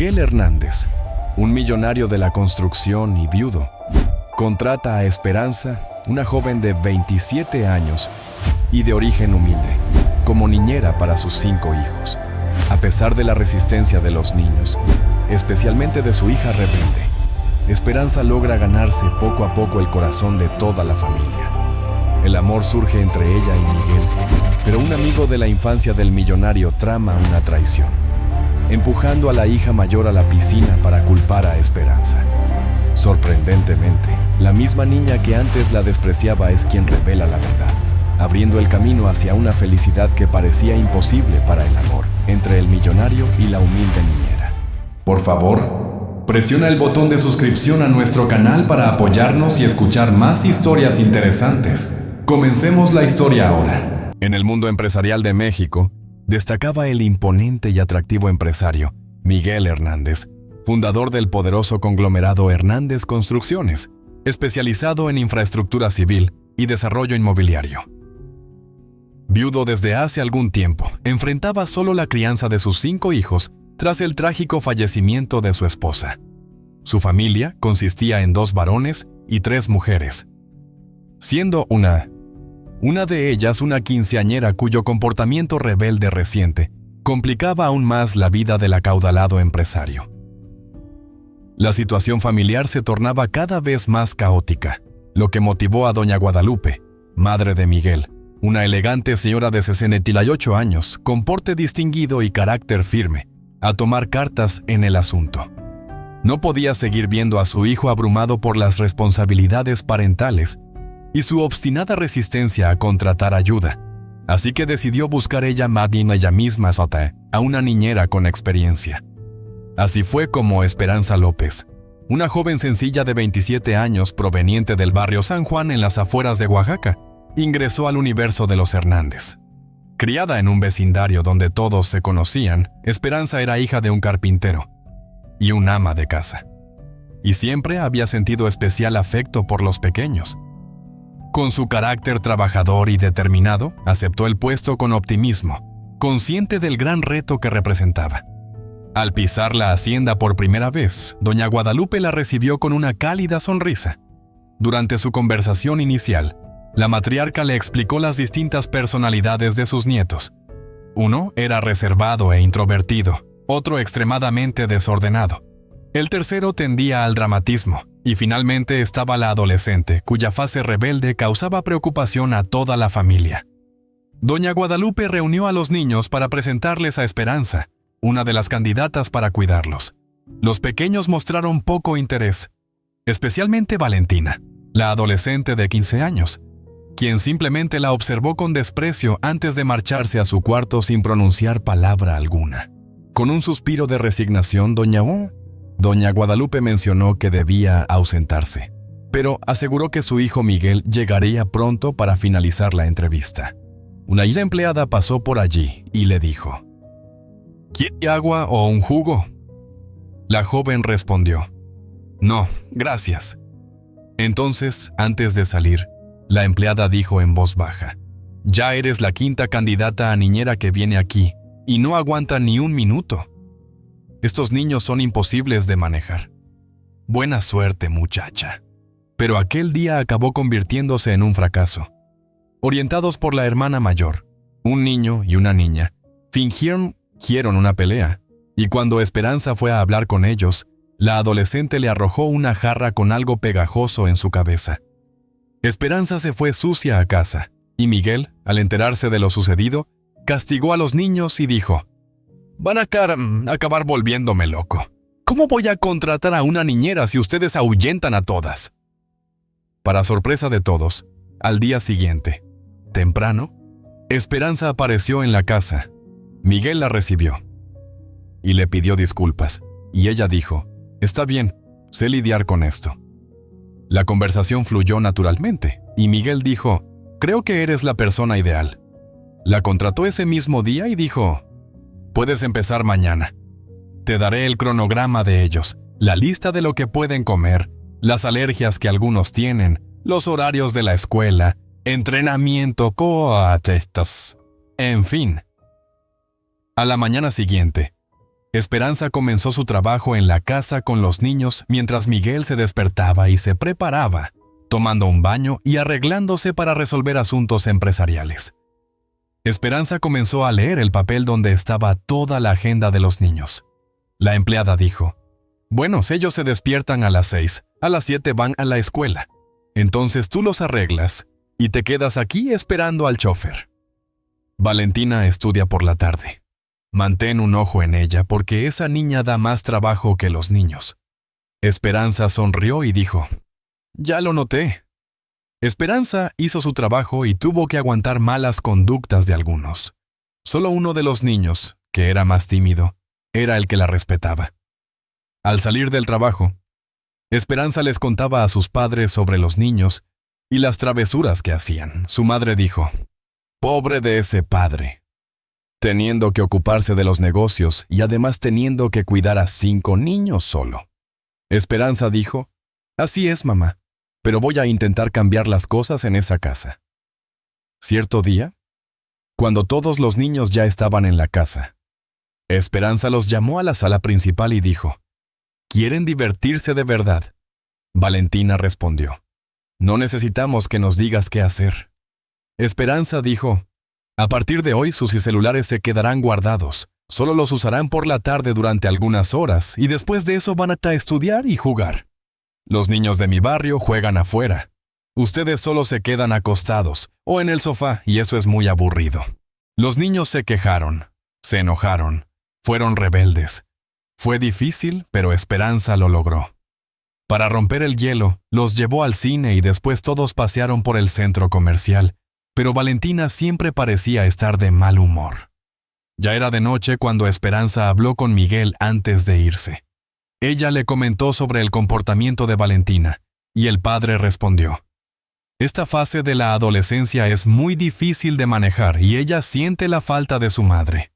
Miguel Hernández, un millonario de la construcción y viudo, contrata a Esperanza, una joven de 27 años y de origen humilde, como niñera para sus 5 hijos. A pesar de la resistencia de los niños, especialmente de su hija rebelde, Esperanza logra ganarse poco a poco el corazón de toda la familia. El amor surge entre ella y Miguel, pero un amigo de la infancia del millonario trama una traición, empujando a la hija mayor a la piscina para culpar a Esperanza. Sorprendentemente, la misma niña que antes la despreciaba es quien revela la verdad, abriendo el camino hacia una felicidad que parecía imposible para el amor entre el millonario y la humilde niñera. Por favor, presiona el botón de suscripción a nuestro canal para apoyarnos y escuchar más historias interesantes. Comencemos la historia ahora. En el mundo empresarial de México, destacaba el imponente y atractivo empresario Miguel Hernández, fundador del poderoso conglomerado Hernández Construcciones, especializado en infraestructura civil y desarrollo inmobiliario. Viudo desde hace algún tiempo, enfrentaba solo la crianza de sus 5 hijos tras el trágico fallecimiento de su esposa. Su familia consistía en 2 varones y 3 mujeres, siendo una de ellas una quinceañera cuyo comportamiento rebelde reciente complicaba aún más la vida del acaudalado empresario. La situación familiar se tornaba cada vez más caótica, lo que motivó a doña Guadalupe, madre de Miguel, una elegante señora de 68 años, con porte distinguido y carácter firme, a tomar cartas en el asunto. No podía seguir viendo a su hijo abrumado por las responsabilidades parentales y su obstinada resistencia a contratar ayuda, así que decidió buscar ella misma a una niñera con experiencia. Así fue como Esperanza López, una joven sencilla de 27 años proveniente del barrio San Juan en las afueras de Oaxaca, ingresó al universo de los Hernández. Criada en un vecindario donde todos se conocían, Esperanza era hija de un carpintero y un ama de casa, y siempre había sentido especial afecto por los pequeños. Con su carácter trabajador y determinado, aceptó el puesto con optimismo, consciente del gran reto que representaba. Al pisar la hacienda por primera vez, doña Guadalupe la recibió con una cálida sonrisa. Durante su conversación inicial, la matriarca le explicó las distintas personalidades de sus nietos. Uno era reservado e introvertido, otro extremadamente desordenado. El tercero tendía al dramatismo, y finalmente estaba la adolescente, cuya fase rebelde causaba preocupación a toda la familia. Doña Guadalupe reunió a los niños para presentarles a Esperanza, una de las candidatas para cuidarlos. Los pequeños mostraron poco interés, especialmente Valentina, la adolescente de 15 años, quien simplemente la observó con desprecio antes de marcharse a su cuarto sin pronunciar palabra alguna. Con un suspiro de resignación, Doña Guadalupe mencionó que debía ausentarse, pero aseguró que su hijo Miguel llegaría pronto para finalizar la entrevista. Una empleada pasó por allí y le dijo: ¿Quiere agua o un jugo? La joven respondió: No, gracias. Entonces, antes de salir, la empleada dijo en voz baja: Ya eres la 5ª candidata a niñera que viene aquí y no aguanta ni un minuto. Estos niños son imposibles de manejar. Buena suerte, muchacha. Pero aquel día acabó convirtiéndose en un fracaso. Orientados por la hermana mayor, un niño y una niña fingieron una pelea, y cuando Esperanza fue a hablar con ellos, la adolescente le arrojó una jarra con algo pegajoso en su cabeza. Esperanza se fue sucia a casa, y Miguel, al enterarse de lo sucedido, castigó a los niños y dijo: Van a acabar volviéndome loco. ¿Cómo voy a contratar a una niñera si ustedes ahuyentan a todas? Para sorpresa de todos, al día siguiente, temprano, Esperanza apareció en la casa. Miguel la recibió y le pidió disculpas, y ella dijo: Está bien, sé lidiar con esto. La conversación fluyó naturalmente, y Miguel dijo: Creo que eres la persona ideal. La contrató ese mismo día y dijo: Puedes empezar mañana. Te daré el cronograma de ellos, la lista de lo que pueden comer, las alergias que algunos tienen, los horarios de la escuela, entrenamiento, en fin. A la mañana siguiente, Esperanza comenzó su trabajo en la casa con los niños mientras Miguel se despertaba y se preparaba, tomando un baño y arreglándose para resolver asuntos empresariales. Esperanza comenzó a leer el papel donde estaba toda la agenda de los niños. La empleada dijo: «Bueno, ellos se despiertan a las 6, a las 7 van a la escuela. Entonces tú los arreglas y te quedas aquí esperando al chofer. Valentina estudia por la tarde. Mantén un ojo en ella porque esa niña da más trabajo que los niños». Esperanza sonrió y dijo: «Ya lo noté». Esperanza hizo su trabajo y tuvo que aguantar malas conductas de algunos. Solo uno de los niños, que era más tímido, era el que la respetaba. Al salir del trabajo, Esperanza les contaba a sus padres sobre los niños y las travesuras que hacían. Su madre dijo: «Pobre de ese padre, teniendo que ocuparse de los negocios y además teniendo que cuidar a 5 niños solo». Esperanza dijo: «Así es, mamá, pero voy a intentar cambiar las cosas en esa casa». Cierto día, cuando todos los niños ya estaban en la casa, Esperanza los llamó a la sala principal y dijo: «¿Quieren divertirse de verdad?». Valentina respondió: «No necesitamos que nos digas qué hacer». Esperanza dijo: «A partir de hoy sus celulares se quedarán guardados. Solo los usarán por la tarde durante algunas horas y después de eso van a estudiar y jugar. Los niños de mi barrio juegan afuera. Ustedes solo se quedan acostados o en el sofá y eso es muy aburrido». Los niños se quejaron, se enojaron, fueron rebeldes. Fue difícil, pero Esperanza lo logró. Para romper el hielo, los llevó al cine y después todos pasearon por el centro comercial, pero Valentina siempre parecía estar de mal humor. Ya era de noche cuando Esperanza habló con Miguel antes de irse. Ella le comentó sobre el comportamiento de Valentina, y el padre respondió: «Esta fase de la adolescencia es muy difícil de manejar y ella siente la falta de su madre.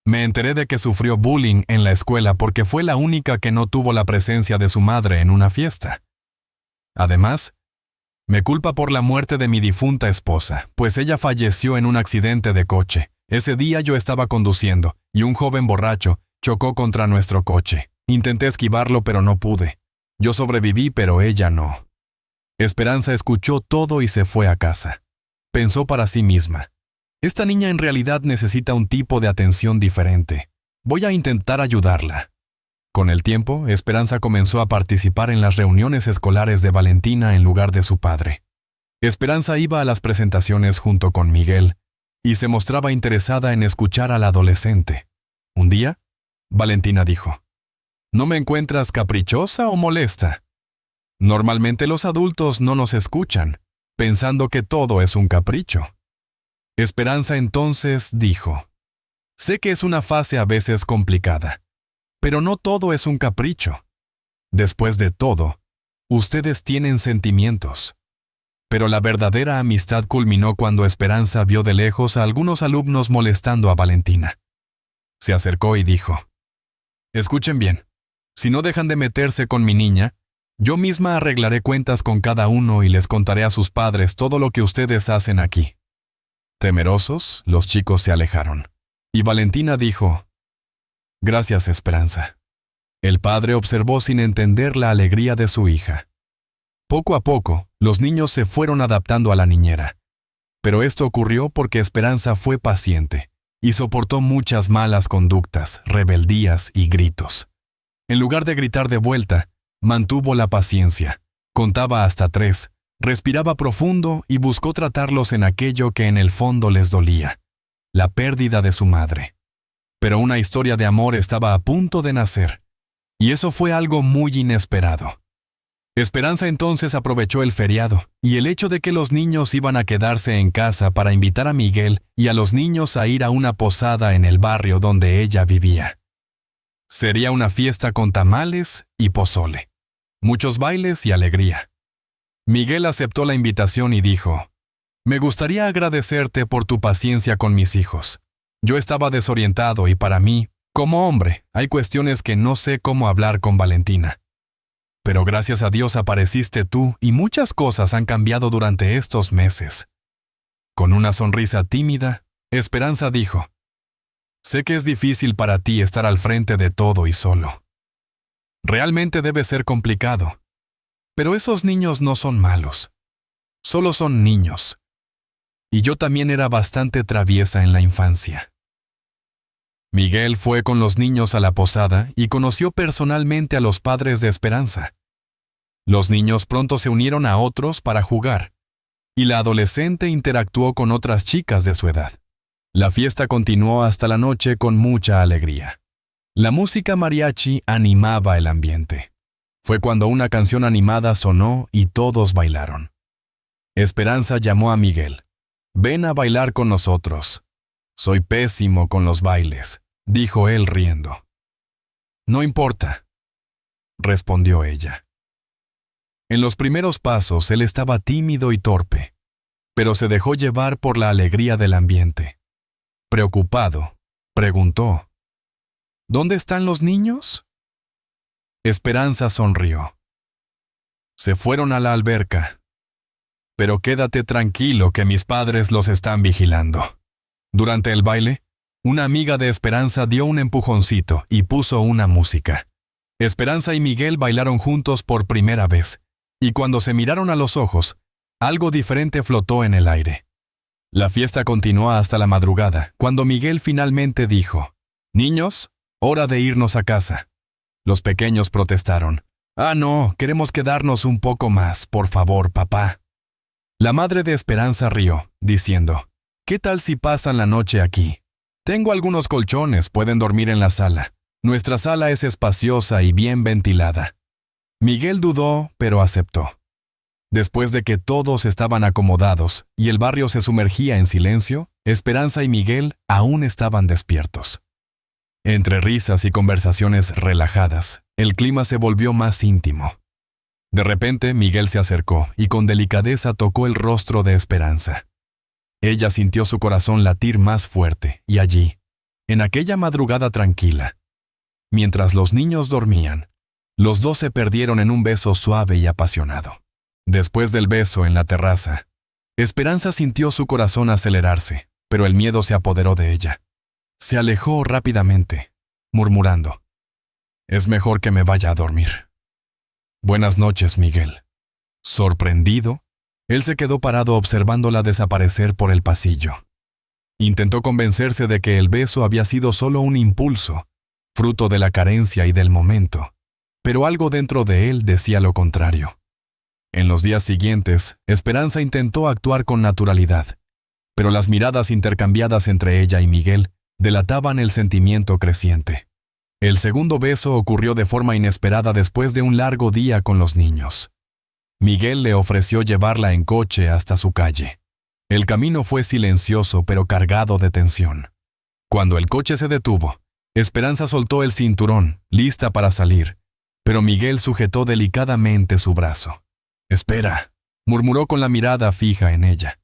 Me enteré de que sufrió bullying en la escuela porque fue la única que no tuvo la presencia de su madre en una fiesta. Además, me culpa por la muerte de mi difunta esposa, pues ella falleció en un accidente de coche. Ese día yo estaba conduciendo y un joven borracho chocó contra nuestro coche. Intenté esquivarlo, pero no pude. Yo sobreviví, pero ella no». Esperanza escuchó todo y se fue a casa. Pensó para sí misma: «Esta niña en realidad necesita un tipo de atención diferente. Voy a intentar ayudarla». Con el tiempo, Esperanza comenzó a participar en las reuniones escolares de Valentina en lugar de su padre. Esperanza iba a las presentaciones junto con Miguel y se mostraba interesada en escuchar al adolescente. Un día, Valentina dijo: «¿No me encuentras caprichosa o molesta? Normalmente los adultos no nos escuchan, pensando que todo es un capricho». Esperanza entonces dijo: «Sé que es una fase a veces complicada, pero no todo es un capricho. Después de todo, ustedes tienen sentimientos». Pero la verdadera amistad culminó cuando Esperanza vio de lejos a algunos alumnos molestando a Valentina. Se acercó y dijo: «Escuchen bien, si no dejan de meterse con mi niña, yo misma arreglaré cuentas con cada uno y les contaré a sus padres todo lo que ustedes hacen aquí». Temerosos, los chicos se alejaron. Y Valentina dijo: «Gracias, Esperanza». El padre observó sin entender la alegría de su hija. Poco a poco, los niños se fueron adaptando a la niñera. Pero esto ocurrió porque Esperanza fue paciente y soportó muchas malas conductas, rebeldías y gritos. En lugar de gritar de vuelta, mantuvo la paciencia, contaba hasta 3, respiraba profundo y buscó tratarlos en aquello que en el fondo les dolía: la pérdida de su madre. Pero una historia de amor estaba a punto de nacer, y eso fue algo muy inesperado. Esperanza entonces aprovechó el feriado y el hecho de que los niños iban a quedarse en casa para invitar a Miguel y a los niños a ir a una posada en el barrio donde ella vivía. Sería una fiesta con tamales y pozole, muchos bailes y alegría. Miguel aceptó la invitación y dijo: «Me gustaría agradecerte por tu paciencia con mis hijos. Yo estaba desorientado y para mí, como hombre, hay cuestiones que no sé cómo hablar con Valentina. Pero gracias a Dios apareciste tú y muchas cosas han cambiado durante estos meses». Con una sonrisa tímida, Esperanza dijo: Sé que es difícil para ti estar al frente de todo y solo. Realmente debe ser complicado. Pero esos niños no son malos. Solo son niños. Y yo también era bastante traviesa en la infancia. Miguel fue con los niños a la posada y conoció personalmente a los padres de Esperanza. Los niños pronto se unieron a otros para jugar, y la adolescente interactuó con otras chicas de su edad. La fiesta continuó hasta la noche con mucha alegría. La música mariachi animaba el ambiente. Fue cuando una canción animada sonó y todos bailaron. Esperanza llamó a Miguel. «Ven a bailar con nosotros». «Soy pésimo con los bailes», dijo él riendo. «No importa», respondió ella. En los primeros pasos él estaba tímido y torpe, pero se dejó llevar por la alegría del ambiente. Preocupado, preguntó: «¿Dónde están los niños?». Esperanza sonrió. «Se fueron a la alberca. Pero quédate tranquilo que mis padres los están vigilando». Durante el baile, una amiga de Esperanza dio un empujoncito y puso una música. Esperanza y Miguel bailaron juntos por primera vez, y cuando se miraron a los ojos, algo diferente flotó en el aire. La fiesta continuó hasta la madrugada, cuando Miguel finalmente dijo: «Niños, hora de irnos a casa». Los pequeños protestaron: «Ah, no, queremos quedarnos un poco más, por favor, papá». La madre de Esperanza rió, diciendo: «¿Qué tal si pasan la noche aquí? Tengo algunos colchones, pueden dormir en la sala. Nuestra sala es espaciosa y bien ventilada». Miguel dudó, pero aceptó. Después de que todos estaban acomodados y el barrio se sumergía en silencio, Esperanza y Miguel aún estaban despiertos. Entre risas y conversaciones relajadas, el clima se volvió más íntimo. De repente, Miguel se acercó y con delicadeza tocó el rostro de Esperanza. Ella sintió su corazón latir más fuerte, y allí, en aquella madrugada tranquila, mientras los niños dormían, los dos se perdieron en un beso suave y apasionado. Después del beso en la terraza, Esperanza sintió su corazón acelerarse, pero el miedo se apoderó de ella. Se alejó rápidamente, murmurando: «Es mejor que me vaya a dormir». «Buenas noches, Miguel». Sorprendido, él se quedó parado observándola desaparecer por el pasillo. Intentó convencerse de que el beso había sido solo un impulso, fruto de la carencia y del momento, pero algo dentro de él decía lo contrario. En los días siguientes, Esperanza intentó actuar con naturalidad, pero las miradas intercambiadas entre ella y Miguel delataban el sentimiento creciente. El segundo beso ocurrió de forma inesperada después de un largo día con los niños. Miguel le ofreció llevarla en coche hasta su calle. El camino fue silencioso pero cargado de tensión. Cuando el coche se detuvo, Esperanza soltó el cinturón, lista para salir, pero Miguel sujetó delicadamente su brazo. «Espera», murmuró con la mirada fija en ella.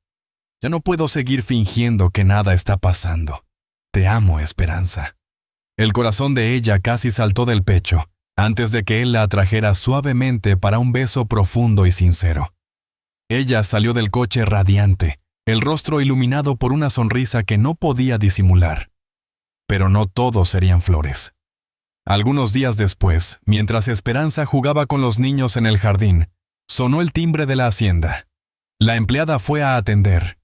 «Ya no puedo seguir fingiendo que nada está pasando. Te amo, Esperanza». El corazón de ella casi saltó del pecho antes de que él la atrajera suavemente para un beso profundo y sincero. Ella salió del coche radiante, el rostro iluminado por una sonrisa que no podía disimular. Pero no todo serían flores. Algunos días después, mientras Esperanza jugaba con los niños en el jardín, sonó el timbre de la hacienda. La empleada fue a atender,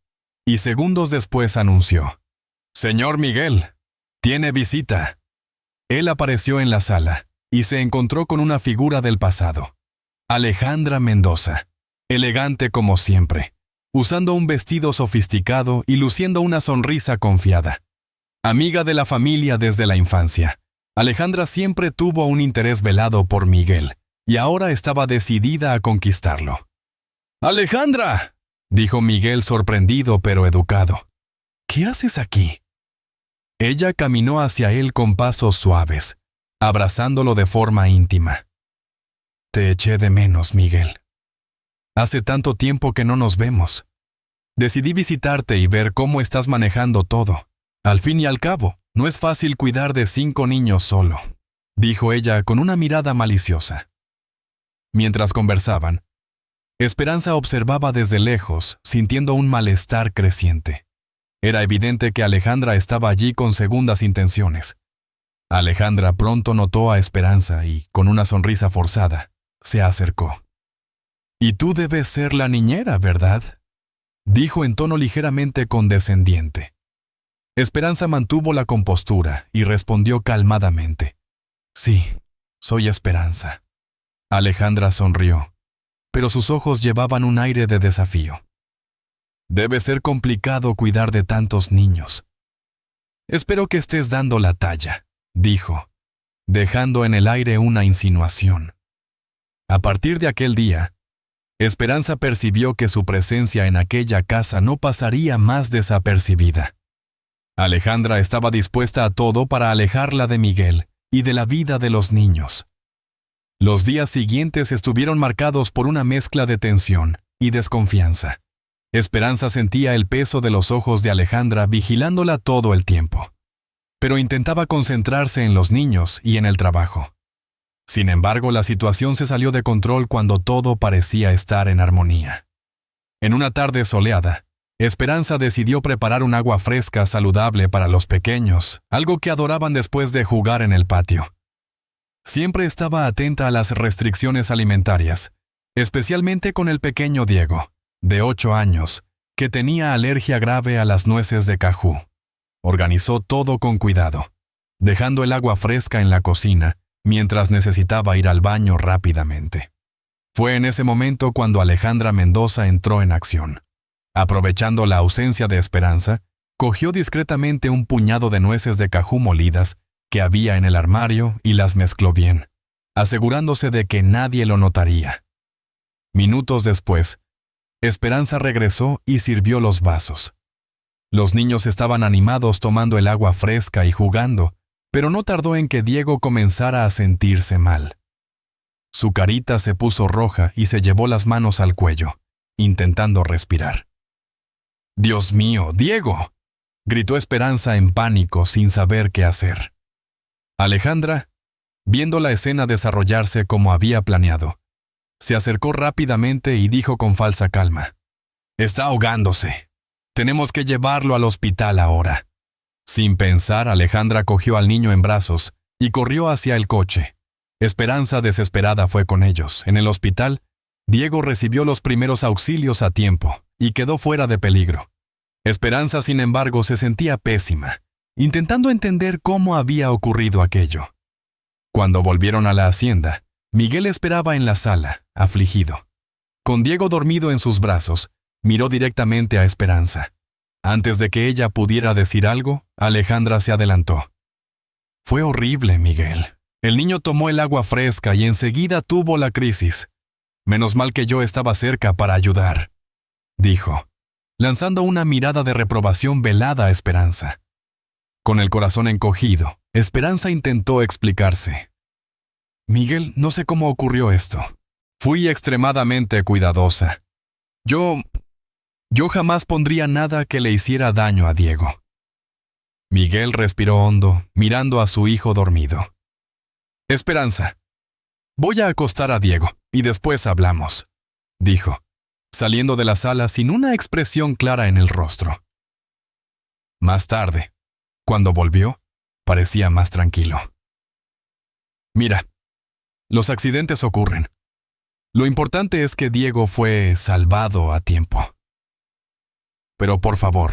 y segundos después anunció: «Señor Miguel, tiene visita». Él apareció en la sala y se encontró con una figura del pasado. Alejandra Mendoza, elegante como siempre, usando un vestido sofisticado y luciendo una sonrisa confiada. Amiga de la familia desde la infancia, Alejandra siempre tuvo un interés velado por Miguel y ahora estaba decidida a conquistarlo. «¡Alejandra!», dijo Miguel sorprendido pero educado. «¿Qué haces aquí?». Ella caminó hacia él con pasos suaves, abrazándolo de forma íntima. «Te eché de menos, Miguel. Hace tanto tiempo que no nos vemos. Decidí visitarte y ver cómo estás manejando todo. Al fin y al cabo, no es fácil cuidar de 5 niños solo», dijo ella con una mirada maliciosa. Mientras conversaban, Esperanza observaba desde lejos, sintiendo un malestar creciente. Era evidente que Alejandra estaba allí con segundas intenciones. Alejandra pronto notó a Esperanza y, con una sonrisa forzada, se acercó. «Y tú debes ser la niñera, ¿verdad?», dijo en tono ligeramente condescendiente. Esperanza mantuvo la compostura y respondió calmadamente. «Sí, soy Esperanza». Alejandra sonrió, pero sus ojos llevaban un aire de desafío. «Debe ser complicado cuidar de tantos niños». «Espero que estés dando la talla», dijo, dejando en el aire una insinuación. A partir de aquel día, Esperanza percibió que su presencia en aquella casa no pasaría más desapercibida. Alejandra estaba dispuesta a todo para alejarla de Miguel y de la vida de los niños. Los días siguientes estuvieron marcados por una mezcla de tensión y desconfianza. Esperanza sentía el peso de los ojos de Alejandra vigilándola todo el tiempo, pero intentaba concentrarse en los niños y en el trabajo. Sin embargo, la situación se salió de control cuando todo parecía estar en armonía. En una tarde soleada, Esperanza decidió preparar un agua fresca saludable para los pequeños, algo que adoraban después de jugar en el patio. Siempre estaba atenta a las restricciones alimentarias, especialmente con el pequeño Diego, de 8 años, que tenía alergia grave a las nueces de cajú. Organizó todo con cuidado, dejando el agua fresca en la cocina, mientras necesitaba ir al baño rápidamente. Fue en ese momento cuando Alejandra Mendoza entró en acción. Aprovechando la ausencia de Esperanza, cogió discretamente un puñado de nueces de cajú molidas que había en el armario y las mezcló bien, asegurándose de que nadie lo notaría. Minutos después, Esperanza regresó y sirvió los vasos. Los niños estaban animados tomando el agua fresca y jugando, pero no tardó en que Diego comenzara a sentirse mal. Su carita se puso roja y se llevó las manos al cuello, intentando respirar. «¡Dios mío, Diego!», gritó Esperanza en pánico sin saber qué hacer. Alejandra, viendo la escena desarrollarse como había planeado, se acercó rápidamente y dijo con falsa calma: «Está ahogándose. Tenemos que llevarlo al hospital ahora». Sin pensar, Alejandra cogió al niño en brazos y corrió hacia el coche. Esperanza, desesperada, fue con ellos. En el hospital, Diego recibió los primeros auxilios a tiempo y quedó fuera de peligro. Esperanza, sin embargo, se sentía pésima, intentando entender cómo había ocurrido aquello. Cuando volvieron a la hacienda, Miguel esperaba en la sala, afligido. Con Diego dormido en sus brazos, miró directamente a Esperanza. Antes de que ella pudiera decir algo, Alejandra se adelantó. «Fue horrible, Miguel. El niño tomó el agua fresca y enseguida tuvo la crisis. Menos mal que yo estaba cerca para ayudar», dijo, lanzando una mirada de reprobación velada a Esperanza. Con el corazón encogido, Esperanza intentó explicarse. «Miguel, no sé cómo ocurrió esto. Fui extremadamente cuidadosa. Yo jamás pondría nada que le hiciera daño a Diego». Miguel respiró hondo, mirando a su hijo dormido. «Esperanza, voy a acostar a Diego y después hablamos», dijo, saliendo de la sala sin una expresión clara en el rostro. Más tarde, cuando volvió, parecía más tranquilo. «Mira, los accidentes ocurren. Lo importante es que Diego fue salvado a tiempo. Pero por favor,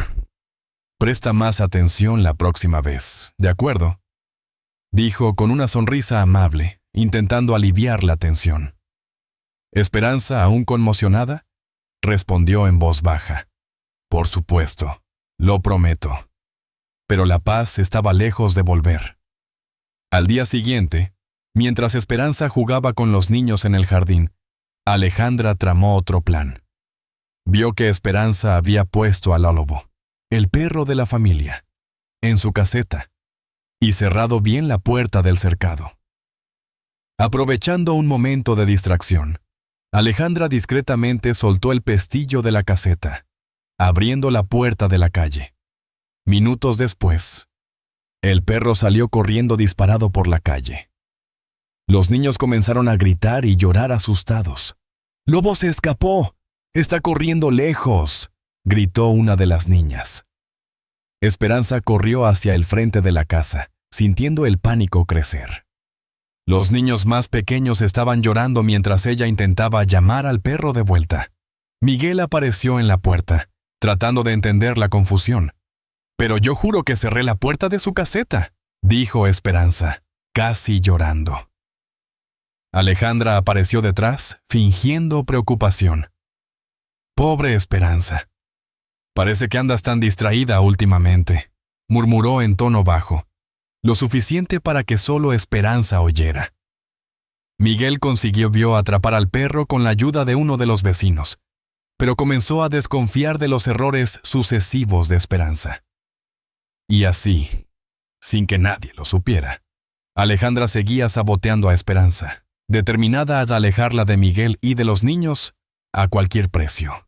presta más atención la próxima vez, ¿de acuerdo?», dijo con una sonrisa amable, intentando aliviar la tensión. Esperanza, aún conmocionada, respondió en voz baja: «Por supuesto, lo prometo». Pero la paz estaba lejos de volver. Al día siguiente, mientras Esperanza jugaba con los niños en el jardín, Alejandra tramó otro plan. Vio que Esperanza había puesto a Lólobo, el perro de la familia, en su caseta y cerrado bien la puerta del cercado. Aprovechando un momento de distracción, Alejandra discretamente soltó el pestillo de la caseta, abriendo la puerta de la calle. Minutos después, el perro salió corriendo disparado por la calle. Los niños comenzaron a gritar y llorar asustados. «¡Lobo se escapó! ¡Está corriendo lejos!», gritó una de las niñas. Esperanza corrió hacia el frente de la casa, sintiendo el pánico crecer. Los niños más pequeños estaban llorando mientras ella intentaba llamar al perro de vuelta. Miguel apareció en la puerta, tratando de entender la confusión. «Pero yo juro que cerré la puerta de su caseta», dijo Esperanza, casi llorando. Alejandra apareció detrás, fingiendo preocupación. «Pobre Esperanza. Parece que andas tan distraída últimamente», murmuró en tono bajo, lo suficiente para que solo Esperanza oyera. Miguel consiguió atrapar al perro con la ayuda de uno de los vecinos, pero comenzó a desconfiar de los errores sucesivos de Esperanza. Y así, sin que nadie lo supiera, Alejandra seguía saboteando a Esperanza, determinada a alejarla de Miguel y de los niños a cualquier precio.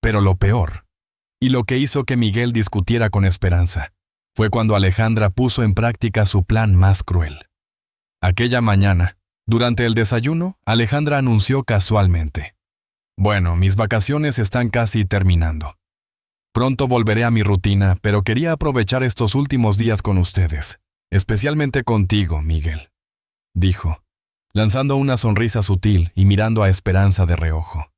Pero lo peor, y lo que hizo que Miguel discutiera con Esperanza, fue cuando Alejandra puso en práctica su plan más cruel. Aquella mañana, durante el desayuno, Alejandra anunció casualmente: «Bueno, mis vacaciones están casi terminando. Pronto volveré a mi rutina, pero quería aprovechar estos últimos días con ustedes, especialmente contigo, Miguel», dijo, lanzando una sonrisa sutil y mirando a Esperanza de reojo.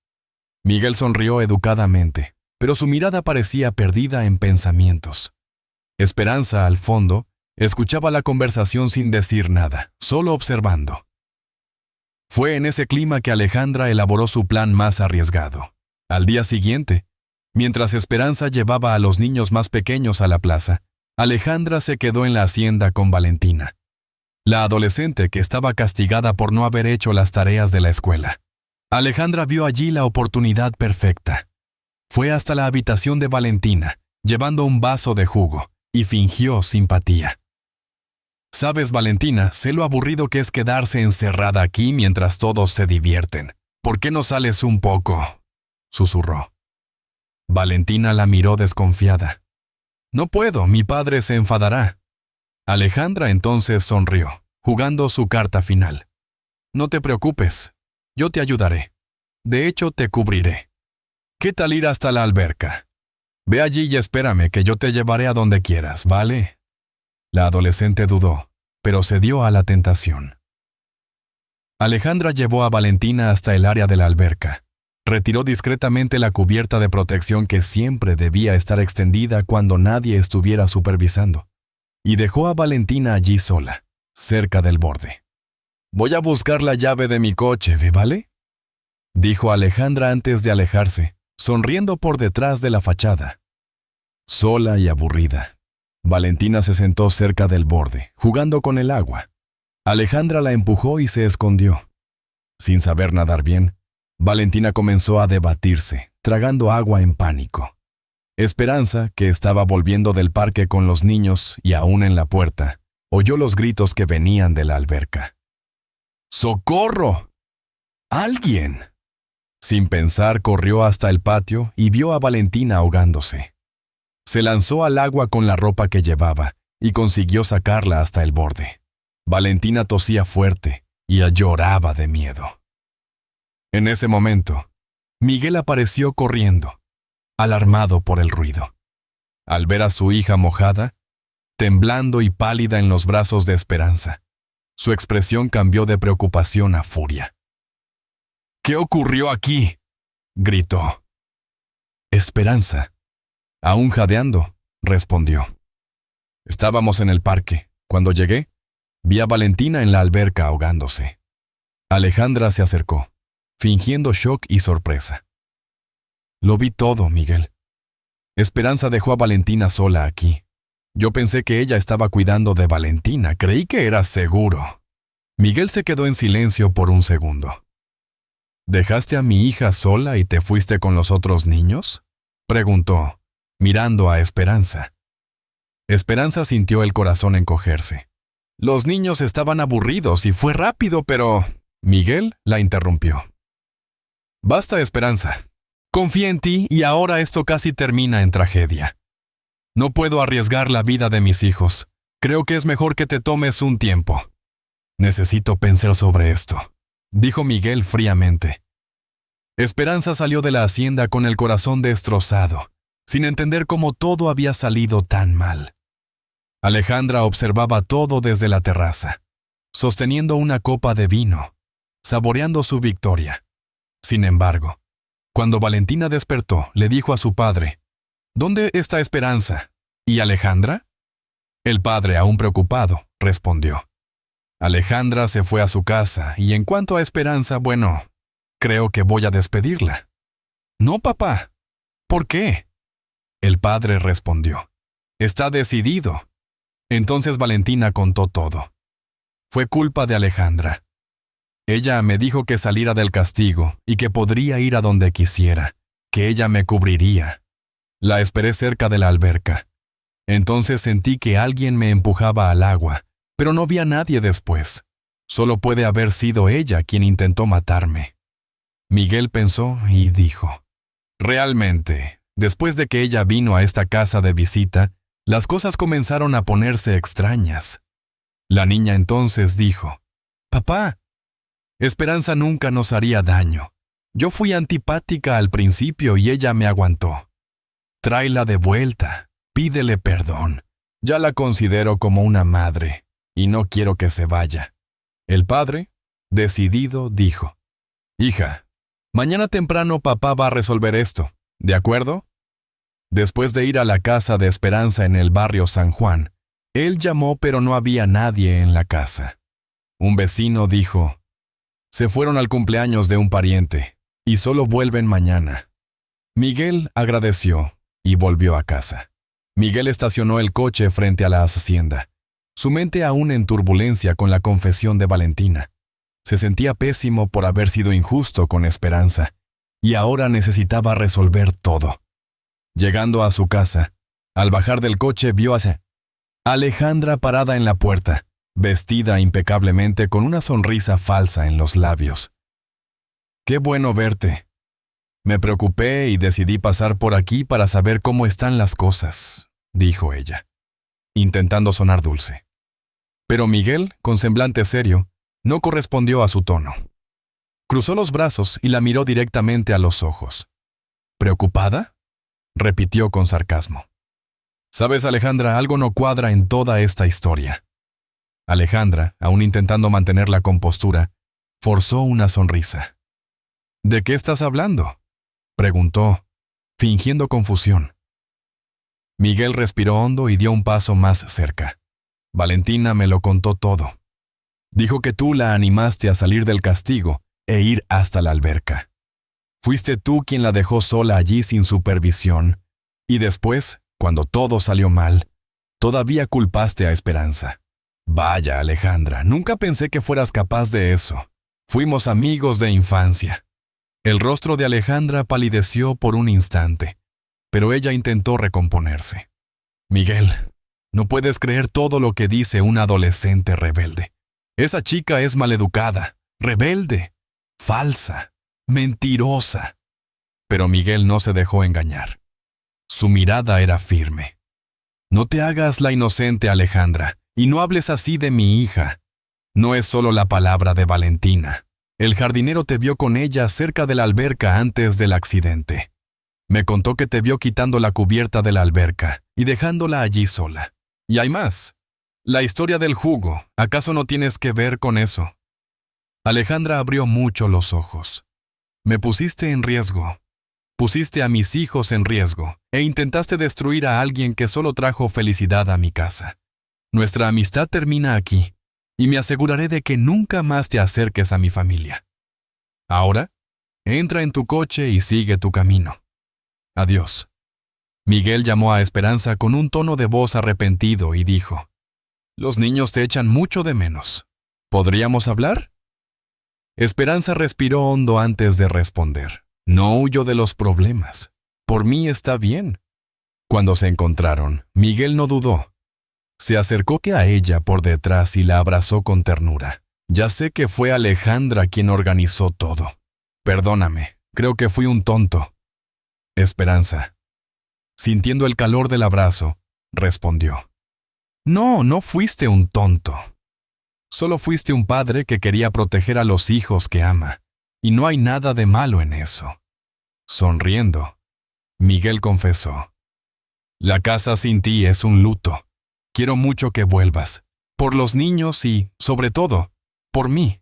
Miguel sonrió educadamente, pero su mirada parecía perdida en pensamientos. Esperanza, al fondo, escuchaba la conversación sin decir nada, solo observando. Fue en ese clima que Alejandra elaboró su plan más arriesgado. Al día siguiente, mientras Esperanza llevaba a los niños más pequeños a la plaza, Alejandra se quedó en la hacienda con Valentina, la adolescente que estaba castigada por no haber hecho las tareas de la escuela. Alejandra vio allí la oportunidad perfecta. Fue hasta la habitación de Valentina, llevando un vaso de jugo, y fingió simpatía. «Sabes, Valentina, sé lo aburrido que es quedarse encerrada aquí mientras todos se divierten. ¿Por qué no sales un poco?», susurró. Valentina la miró desconfiada. «No puedo, mi padre se enfadará». Alejandra entonces sonrió, jugando su carta final. «No te preocupes, yo te ayudaré. De hecho, te cubriré. ¿Qué tal ir hasta la alberca? Ve allí y espérame, que yo te llevaré a donde quieras, ¿vale?» La adolescente dudó, pero cedió a la tentación. Alejandra llevó a Valentina hasta el área de la alberca. Retiró discretamente la cubierta de protección que siempre debía estar extendida cuando nadie estuviera supervisando, y dejó a Valentina allí sola, cerca del borde. «Voy a buscar la llave de mi coche, ¿vale?», dijo Alejandra antes de alejarse, sonriendo por detrás de la fachada. Sola y aburrida, Valentina se sentó cerca del borde, jugando con el agua. Alejandra la empujó y se escondió. Sin saber nadar bien, Valentina comenzó a debatirse, tragando agua en pánico. Esperanza, que estaba volviendo del parque con los niños y aún en la puerta, oyó los gritos que venían de la alberca. «¡Socorro! ¡Alguien!». Sin pensar, corrió hasta el patio y vio a Valentina ahogándose. Se lanzó al agua con la ropa que llevaba y consiguió sacarla hasta el borde. Valentina tosía fuerte y lloraba de miedo. En ese momento, Miguel apareció corriendo, alarmado por el ruido. Al ver a su hija mojada, temblando y pálida en los brazos de Esperanza, su expresión cambió de preocupación a furia. «¿Qué ocurrió aquí?», gritó. Esperanza, aún jadeando, respondió. «Estábamos en el parque. Cuando llegué, vi a Valentina en la alberca ahogándose». Alejandra se acercó, fingiendo shock y sorpresa. «Lo vi todo, Miguel. Esperanza dejó a Valentina sola aquí. Yo pensé que ella estaba cuidando de Valentina. Creí que era seguro». Miguel se quedó en silencio por un segundo. «¿Dejaste a mi hija sola y te fuiste con los otros niños?», preguntó, mirando a Esperanza. Esperanza sintió el corazón encogerse. «Los niños estaban aburridos y fue rápido, pero…». Miguel la interrumpió. «Basta, Esperanza. Confía en ti y ahora esto casi termina en tragedia. No puedo arriesgar la vida de mis hijos. Creo que es mejor que te tomes un tiempo». «Necesito pensar sobre esto», dijo Miguel fríamente. Esperanza salió de la hacienda con el corazón destrozado sin entender cómo todo había salido tan mal. Alejandra observaba todo desde la terraza, sosteniendo una copa de vino, saboreando su victoria. Sin embargo, cuando Valentina despertó, le dijo a su padre, «¿Dónde está Esperanza? ¿Y Alejandra?» El padre, aún preocupado, respondió, «Alejandra se fue a su casa, y en cuanto a Esperanza, bueno, creo que voy a despedirla». «No, papá». «¿Por qué?». El padre respondió, «Está decidido». Entonces Valentina contó todo. Fue culpa de Alejandra. Ella me dijo que saliera del castigo y que podría ir a donde quisiera, que ella me cubriría. La esperé cerca de la alberca. Entonces sentí que alguien me empujaba al agua, pero no vi a nadie después. Solo puede haber sido ella quien intentó matarme. Miguel pensó y dijo, «Realmente, después de que ella vino a esta casa de visita, las cosas comenzaron a ponerse extrañas». La niña entonces dijo, «Papá, Esperanza nunca nos haría daño. Yo fui antipática al principio y ella me aguantó. Tráela de vuelta, pídele perdón. Ya la considero como una madre y no quiero que se vaya». El padre, decidido, dijo, «Hija, mañana temprano papá va a resolver esto, ¿de acuerdo?». Después de ir a la casa de Esperanza en el barrio San Juan, él llamó pero no había nadie en la casa. Un vecino dijo, «Se fueron al cumpleaños de un pariente y solo vuelven mañana». Miguel agradeció y volvió a casa. Miguel estacionó el coche frente a la hacienda, su mente aún en turbulencia con la confesión de Valentina. Se sentía pésimo por haber sido injusto con Esperanza y ahora necesitaba resolver todo. Llegando a su casa, al bajar del coche vio a Alejandra parada en la puerta, vestida impecablemente con una sonrisa falsa en los labios. «Qué bueno verte. Me preocupé y decidí pasar por aquí para saber cómo están las cosas», dijo ella, intentando sonar dulce. Pero Miguel, con semblante serio, no correspondió a su tono. Cruzó los brazos y la miró directamente a los ojos. «¿Preocupada?», repitió con sarcasmo. «Sabes, Alejandra, algo no cuadra en toda esta historia». Alejandra, aún intentando mantener la compostura, forzó una sonrisa. «¿De qué estás hablando?», preguntó, fingiendo confusión. Miguel respiró hondo y dio un paso más cerca. «Valentina me lo contó todo. Dijo que tú la animaste a salir del castigo e ir hasta la alberca. Fuiste tú quien la dejó sola allí sin supervisión, y después, cuando todo salió mal, todavía culpaste a Esperanza. Vaya, Alejandra, nunca pensé que fueras capaz de eso. Fuimos amigos de infancia». El rostro de Alejandra palideció por un instante, pero ella intentó recomponerse. «Miguel, no puedes creer todo lo que dice una adolescente rebelde. Esa chica es maleducada, rebelde, falsa, mentirosa». Pero Miguel no se dejó engañar. Su mirada era firme. «No te hagas la inocente, Alejandra, y no hables así de mi hija. No es solo la palabra de Valentina. El jardinero te vio con ella cerca de la alberca antes del accidente. Me contó que te vio quitando la cubierta de la alberca y dejándola allí sola. Y hay más. La historia del jugo, ¿acaso no tienes que ver con eso?». Alejandra abrió mucho los ojos. «Me pusiste en riesgo. Pusiste a mis hijos en riesgo e intentaste destruir a alguien que solo trajo felicidad a mi casa. Nuestra amistad termina aquí, y me aseguraré de que nunca más te acerques a mi familia. Ahora, entra en tu coche y sigue tu camino. Adiós». Miguel llamó a Esperanza con un tono de voz arrepentido y dijo, «Los niños te echan mucho de menos. ¿Podríamos hablar?». Esperanza respiró hondo antes de responder. «No huyo de los problemas. Por mí está bien». Cuando se encontraron, Miguel no dudó. Se acercó a ella por detrás y la abrazó con ternura. «Ya sé que fue Alejandra quien organizó todo. Perdóname, creo que fui un tonto». Esperanza, sintiendo el calor del abrazo, respondió, «No, no fuiste un tonto. Solo fuiste un padre que quería proteger a los hijos que ama, y no hay nada de malo en eso». Sonriendo, Miguel confesó, La casa sin ti es un luto. Quiero mucho que vuelvas. Por los niños y, sobre todo, por mí.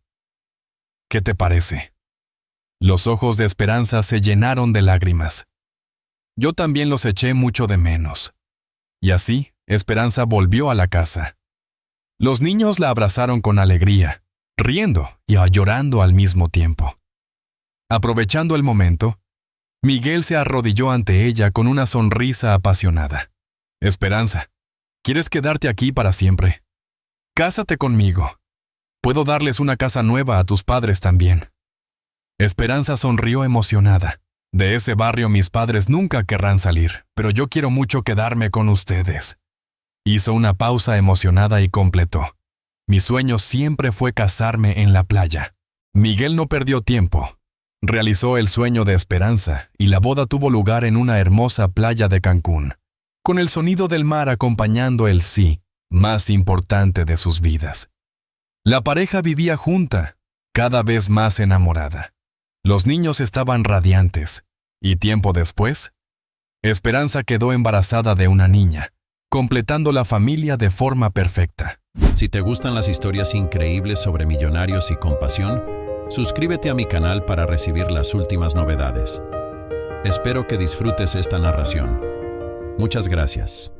¿Qué te parece? Los ojos de Esperanza se llenaron de lágrimas. Yo también los eché mucho de menos. Y así, Esperanza volvió a la casa. Los niños la abrazaron con alegría, riendo y llorando al mismo tiempo. Aprovechando el momento, Miguel se arrodilló ante ella con una sonrisa apasionada. Esperanza, ¿quieres quedarte aquí para siempre? Cásate conmigo. Puedo darles una casa nueva a tus padres también. Esperanza sonrió emocionada. De ese barrio mis padres nunca querrán salir, pero yo quiero mucho quedarme con ustedes. Hizo una pausa emocionada y completó. Mi sueño siempre fue casarme en la playa. Miguel no perdió tiempo. Realizó el sueño de Esperanza y la boda tuvo lugar en una hermosa playa de Cancún, con el sonido del mar acompañando el sí más importante de sus vidas. La pareja vivía junta, cada vez más enamorada. Los niños estaban radiantes, y tiempo después, Esperanza quedó embarazada de una niña, completando la familia de forma perfecta. Si te gustan las historias increíbles sobre millonarios y compasión, suscríbete a mi canal para recibir las últimas novedades. Espero que disfrutes esta narración. Muchas gracias.